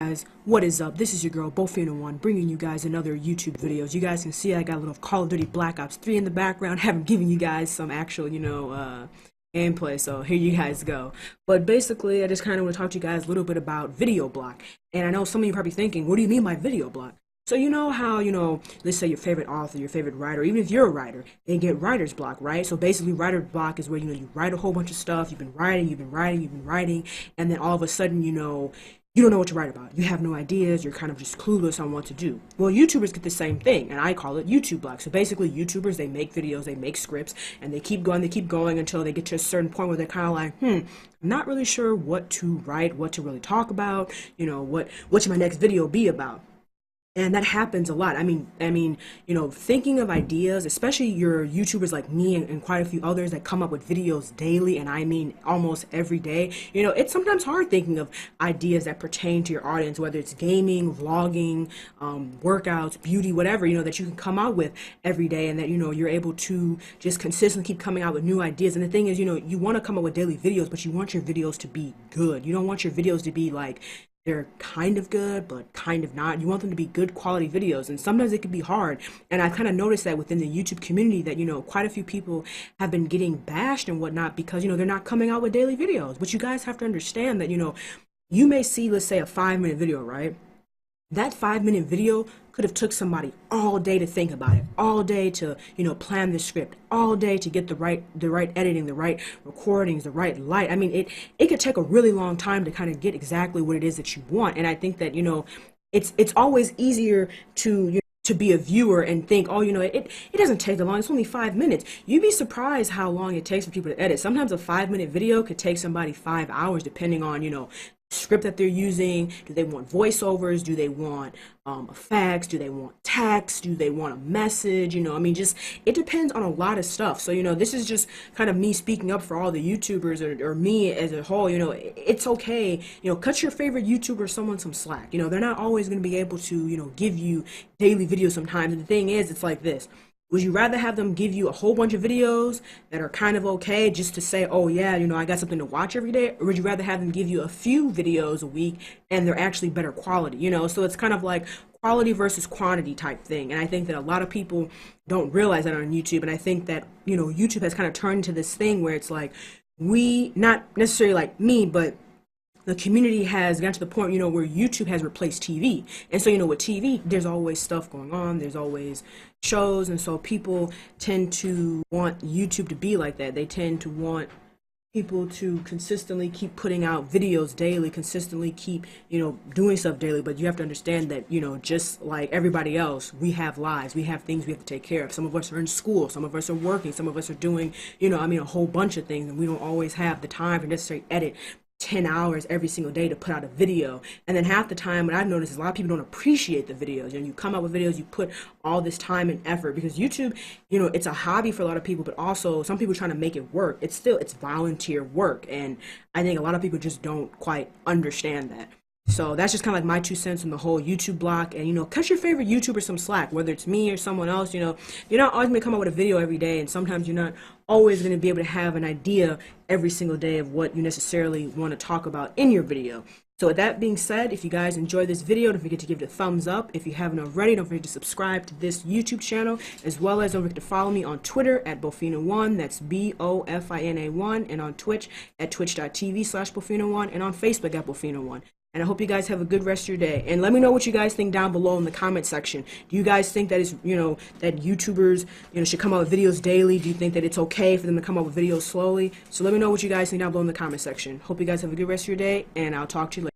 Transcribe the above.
Guys, what is up? This is your girl Bofina1 bringing you guys another YouTube videos. You guys can see I got a little Call of Duty Black Ops 3 in the background. Haven't given you guys some actual, gameplay, so here you guys go. But basically, I just kind of want to talk to you guys a little bit about video block. And I know some of you are probably thinking, what do you mean by video block? So you know how, let's say your favorite author, your favorite writer, even if you're a writer, they get writer's block, right? So basically writer's block is where, you write a whole bunch of stuff, you've been writing, and then all of a sudden, you don't know what to write about. You have no ideas. You're kind of just clueless on what to do. Well, YouTubers get the same thing, and I call it YouTube block. So basically, YouTubers, they make videos, they make scripts, and they keep going until they get to a certain point where they're kind of like, I'm not really sure what to write, what to really talk about, what should my next video be about? And that happens a lot. I mean, thinking of ideas, especially your YouTubers like me and quite a few others that come up with videos daily, and I mean almost every day, it's sometimes hard thinking of ideas that pertain to your audience, whether it's gaming, vlogging, workouts, beauty, whatever, that you can come out with every day, and that, you're able to just consistently keep coming out with new ideas. And the thing is, you want to come up with daily videos, but you want your videos to be good. You don't want your videos to be like, they're kind of good, but kind of not. You want them to be good quality videos, and sometimes it can be hard. And I've kind of noticed that within the YouTube community that, quite a few people have been getting bashed and whatnot because, they're not coming out with daily videos. But you guys have to understand that, you may see, let's say, a 5-minute video, right? That 5-minute video could have took somebody all day to think about it, all day to, plan the script, all day to get the right editing, the right recordings, the right light. I mean, it could take a really long time to kind of get exactly what it is that you want. And I think that, it's always easier to, to be a viewer and think, oh, it doesn't take that long. It's only 5 minutes. You'd be surprised how long it takes for people to edit. Sometimes a 5-minute video could take somebody 5 hours, depending on, script that they're using. Do they want voiceovers? Do they want effects? Do they want text? Do they want a message? Just it depends on a lot of stuff. So this is just kind of me speaking up for all the YouTubers or me as a whole. It's okay. Cut your favorite YouTuber someone some slack. They're not always going to be able to give you daily videos sometimes. And the thing is, it's like this. Would you rather have them give you a whole bunch of videos that are kind of okay just to say, oh yeah, I got something to watch every day? Or would you rather have them give you a few videos a week and they're actually better quality? So it's kind of like quality versus quantity type thing. And I think that a lot of people don't realize that on YouTube. And I think that, YouTube has kind of turned into this thing where it's like, not necessarily like me, but the community has gotten to the point, where YouTube has replaced TV. And so, with TV, there's always stuff going on. There's always shows. And so people tend to want YouTube to be like that. They tend to want people to consistently keep putting out videos daily, consistently keep, doing stuff daily. But you have to understand that, just like everybody else, we have lives. We have things we have to take care of. Some of us are in school. Some of us are working. Some of us are doing, a whole bunch of things. And we don't always have the time to necessarily edit 10 hours every single day to put out a video. And then half the time, what I've noticed is a lot of people don't appreciate the videos. You come out with videos, you put all this time and effort, because YouTube, it's a hobby for a lot of people, but also some people are trying to make it work. It's volunteer work. And I think a lot of people just don't quite understand that. So that's just kind of like my 2 cents on the whole YouTube block. And, cut your favorite YouTuber some slack, whether it's me or someone else. You're not always going to come out with a video every day, and sometimes you're not always going to be able to have an idea every single day of what you necessarily want to talk about in your video. So with that being said, if you guys enjoyed this video, don't forget to give it a thumbs up. If you haven't already, don't forget to subscribe to this YouTube channel, as well as don't forget to follow me on Twitter at Bofina1, that's Bofina1, and on Twitch at twitch.tv/Bofina1, and on Facebook at Bofina1. And I hope you guys have a good rest of your day. And let me know what you guys think down below in the comment section. Do you guys think that it's, that YouTubers, should come out with videos daily? Do you think that it's okay for them to come out with videos slowly? So let me know what you guys think down below in the comment section. Hope you guys have a good rest of your day, and I'll talk to you later.